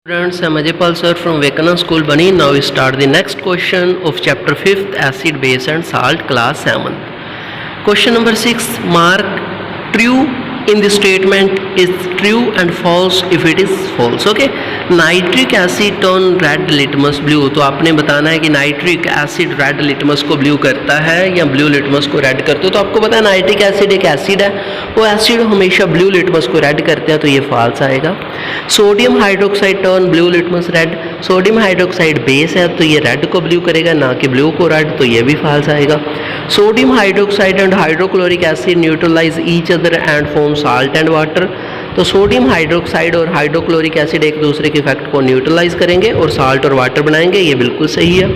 Students, I'm Ajaypal sir from Vivekananda School, Bani. Now we start the next question of chapter 5th, acid, base and salt, class 7. Question number 6, mark true in the statement is true and false if it is false. Okay, nitric asset turn red litmus blue, तो आपने बताना है कि nitric acid red litmus को blue करता है या blue litmus को रेड करता है। तो आपको पता है नाइट्रिक एसिड एक एसिड है, वो एसिड हमेशा ब्लू लिटमस को रेड करते हैं, तो ये फॉल्स आएगा। Sodium hydroxide turn blue litmus red, sodium hydroxide base है तो ये रेड को ब्लू करेगा ना कि ब्लू को रेड, तो ये भी फॉल्स आएगा। Sodium hydroxide and hydrochloric acid neutralise each other and form salt and water, तो सोडियम हाइड्रोक्साइड और हाइड्रोक्लोरिक एसिड एक दूसरे के इफेक्ट को न्यूट्रलाइज करेंगे और साल्ट और वाटर बनाएंगे, ये बिल्कुल सही है।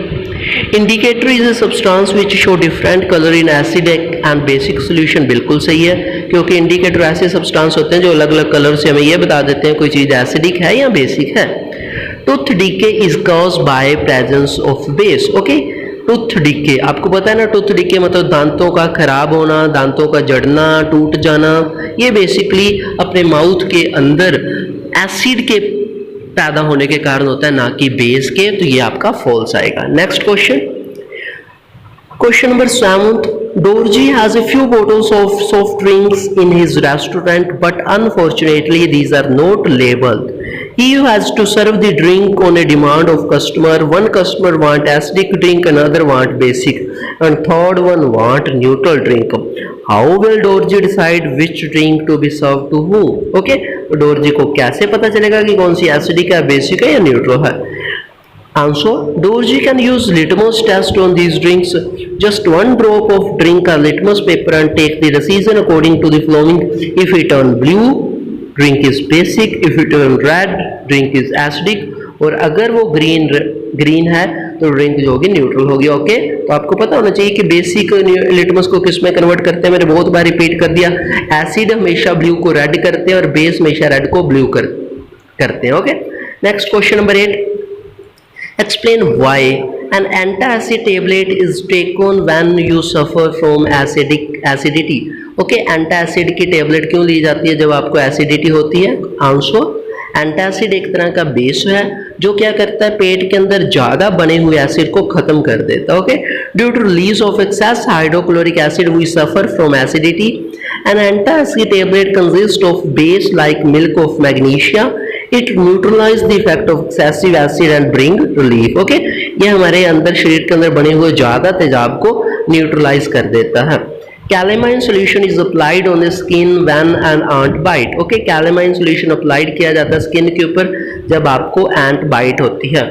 Indicator is a substance which show different colour in acidic and basic solution, बिल्कुल सही है, क्योंकि इंडिकेटर ऐसे सब्सटेंस होते हैं जो अलग अलग कलर से हमें ये बता देते हैं कोई चीज़ एसिडिक है या बेसिक है। Tooth decay is caused by presence of base. Okay, tooth decay, आपको पता है ना, टूथ डिके मतलब दांतों का खराब होना, दांतों का जड़ना, टूट जाना, ये बेसिकली अपने माउथ के अंदर एसिड के पैदा होने के कारण होता है, ना कि बेस के, तो ये आपका फॉल्स आएगा। Next question, question number 7, Dorji has a few bottles of soft drinks in his restaurant, but unfortunately these are not labeled. He has to serve the drink on a demand of customer. One customer want acidic drink, another want basic, and third one want neutral drink. How will Dorji decide which drink to be served to whom? Okay, तो डोरजी को कैसे पता चलेगा कि कौन सी acidic है, basic है या न्यूट्रल है? Answer, Dorji can use litmus test on these drinks. Just one drop of drink or litmus paper and take the decision according to the following. If it turn blue, drink is basic. If it turn red, drink is acidic. और अगर वो green है तो drink जो होगी neutral होगी। Okay, तो आपको पता होना चाहिए कि बेसिक लिटमस को किस में कन्वर्ट करते हैं। मैंने बहुत बार रिपीट कर दिया, एसिड हमेशा ब्लू को रेड करते हैं और बेस हमेशा रेड को ब्लू करते हैं। Okay, next question number 8, explain why an antacid tablet is taken when you suffer from acidity. Okay, antacid की टेबलेट क्यों ली जाती है जब आपको एसिडिटी होती है? आंसर, एंटासिड एक तरह का बेस है जो क्या करता है, पेट के अंदर ज्यादा बने हुए एसिड को खत्म कर देता है। Okay, due to release of excess hydrochloric acid we suffer from acidity. An antacid tablet consists of base like milk of magnesia. It neutralize the effect of excessive acid and bring relief. Okay, ये हमारे अंदर शरीर के अंदर बने हुए ज्यादा तेजाब को न्यूट्रलाइज कर देता है। Calamine solution is applied on the skin when an ant bite. Okay, calamine solution applied किया जाता है स्किन के ऊपर जब आपको ant bite होती है।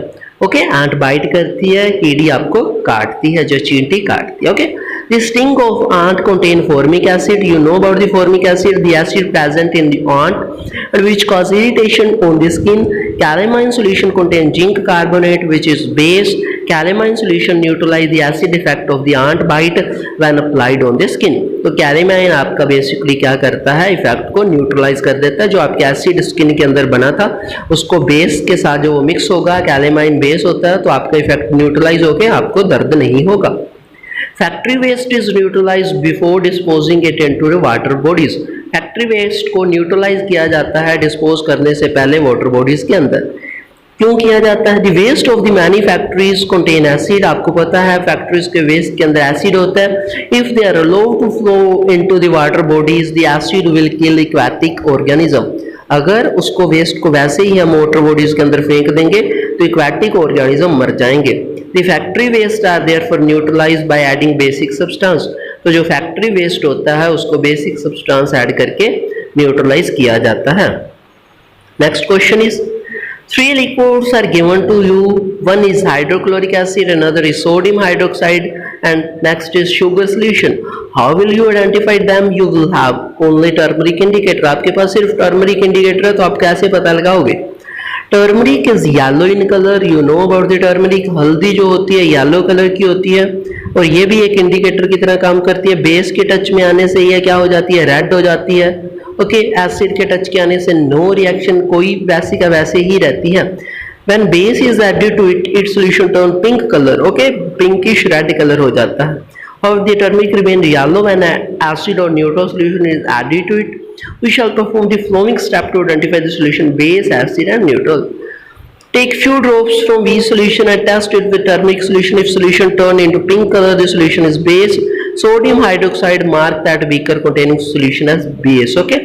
ओके, एंट बाइट करती है, कीड़ी आपको काटती है, जो चींटी काटती है। Okay, the sting of ant contain formic acid. You know about the formic acid, the acid present in the ant which cause irritation on the skin. Calamine solution contain zinc carbonate which is base. Calamine solution neutralize the acid effect of the ant bite when applied on the skin. तो calamine आपका basically क्या करता है, effect को neutralise कर देता है। जो आपके एसिड स्किन के अंदर बना था उसको बेस के साथ जो वो मिक्स होगा, कैलेमाइन बेस होता है, तो आपका इफेक्ट न्यूट्रलाइज होकर आपको दर्द नहीं होगा। Factory waste is neutralise before disposing it into the water bodies. Factory waste को न्यूट्रलाइज किया जाता है डिस्पोज करने से पहले वाटर बॉडीज के अंदर। क्यों किया जाता है? The waste of the many factories contain acid. आपको पता है फैक्ट्रीज के वेस्ट के अंदर एसिड होता है। If they are allowed to flow into the water bodies the acid will kill aquatic organism. अगर उसको वेस्ट को वैसे ही हम वाटर बॉडीज के अंदर फेंक देंगे तो एक्वाटिक ऑर्गेनिज्म मर जाएंगे। The factory waste are therefore neutralised by adding basic substance. तो जो फैक्ट्री वेस्ट होता है उसको बेसिक सब्सटेंस ऐड करके न्यूट्रलाइज किया जाता है। Next question is, 3 liquids are given to you. One is hydrochloric acid, another is sodium hydroxide, and next is sugar solution. How will you identify them? You will have only turmeric indicator. आपके पास सिर्फ turmeric indicator है, तो आप कैसे पता लगाओगे? Turmeric is yellow in color. You know about the turmeric. हल्दी जो होती है येलो कलर की होती है और ये भी एक इंडिकेटर की तरह काम करती है। बेस के टच में आने से ये क्या हो जाती है, रेड हो जाती है। ओके, एसिड के टच के आने से नो रिएक्शन, कोई वैसी का वैसे ही रहती है। When base is added to it, its solution turn pink color. Okay, pinkish red color हो जाता है। Or the turmeric remain yellow when acid or neutral solution is added to it. We shall perform the following step to identify the solution: base, acid, and neutral. Take few drops from V solution and test it with turmeric solution. If solution turn into pink color, the solution is base. Sodium hydroxide, mark that beaker containing solution as base. Okay.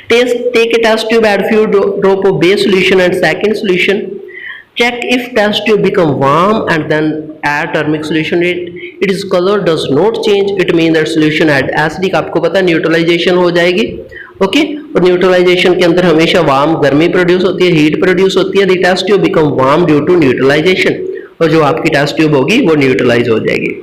Take a test tube, add few drop of base solution and second solution. Check if test tube become warm and then add turmeric solution. Its color does not change. It means that solution had acidic. आपको पता neutralisation हो जाएगी. Okay और neutralisation के अंदर हमेशा warm गर्मी produce होती है, हीट प्रोड्यूस होती है. The test tube become warm due to neutralisation, और जो आपकी टेस्ट ट्यूब होगी वो न्यूट्रलाइज हो जाएगी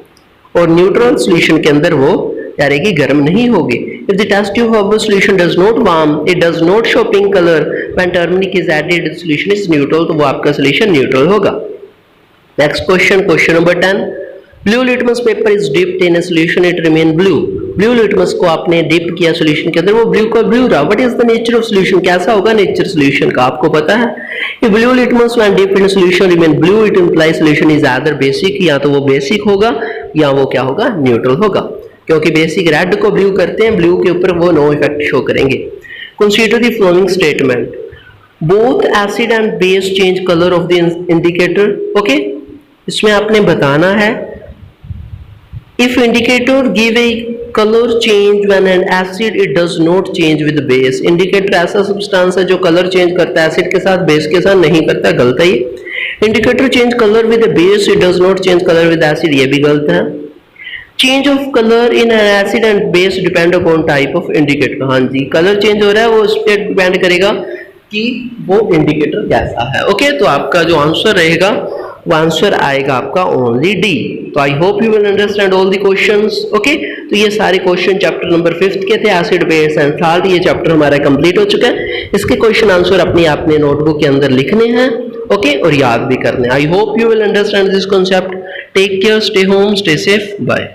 और न्यूट्रल सॉल्यूशन के अंदर वो रहेगी, गर्म नहीं होगी. If the test tube of the solution does not warm, it does not show pink colour, when turmeric is added solution is neutral, तो वो आपका सॉल्यूशन न्यूट्रल होगा. Next question, question number 10. Blue litmus paper is dipped in a solution, it remain blue. Blue litmus को आपने dip किया solution के अंदर, वो ब्लू का ब्लू रहा. What is the nature of solution, कैसा होगा नेचर सॉल्यूशन का, आपको पता है. If blue litmus when dipped in solution remain blue, it implies solution is either basic, या तो वो बेसिक होगा या वो क्या होगा, न्यूट्रल होगा. क्योंकि बेसिक रेड को ब्लू करते हैं, ब्लू के ऊपर वो नो इफेक्ट शो करेंगे. Consider the following statement. Both acid and base change colour of the indicator. Okay, इसमें आपने बताना है if indicator give a color change when an acid, it does not change with base. indicator ऐसा substance है जो colour change करता है acid के साथ, बेस के साथ नहीं करता, गलत है ये. indicator change color with a base, it does not change color with acid, ये भी गलत है. change of color in an acid and base depend upon type of indicator. हाँ जी, कलर चेंज हो रहा है वो इस पर डिपेंड करेगा कि वो इंडिकेटर कैसा है. ओके, तो आपका जो आंसर रहेगा वो आंसर आएगा आपका ओनली डी. तो आई hope you will understand all the questions. Okay, तो ये सारे क्वेश्चन चैप्टर नंबर 5 के थे, एसिड बेस एंड साल्ट. ये चैप्टर हमारा कंप्लीट हो चुका है. इसके क्वेश्चन आंसर अपने आपने नोटबुक के अंदर लिखने हैं. ओके, और याद भी करने. I hope you will understand this concept. Take care, stay home, stay safe, bye.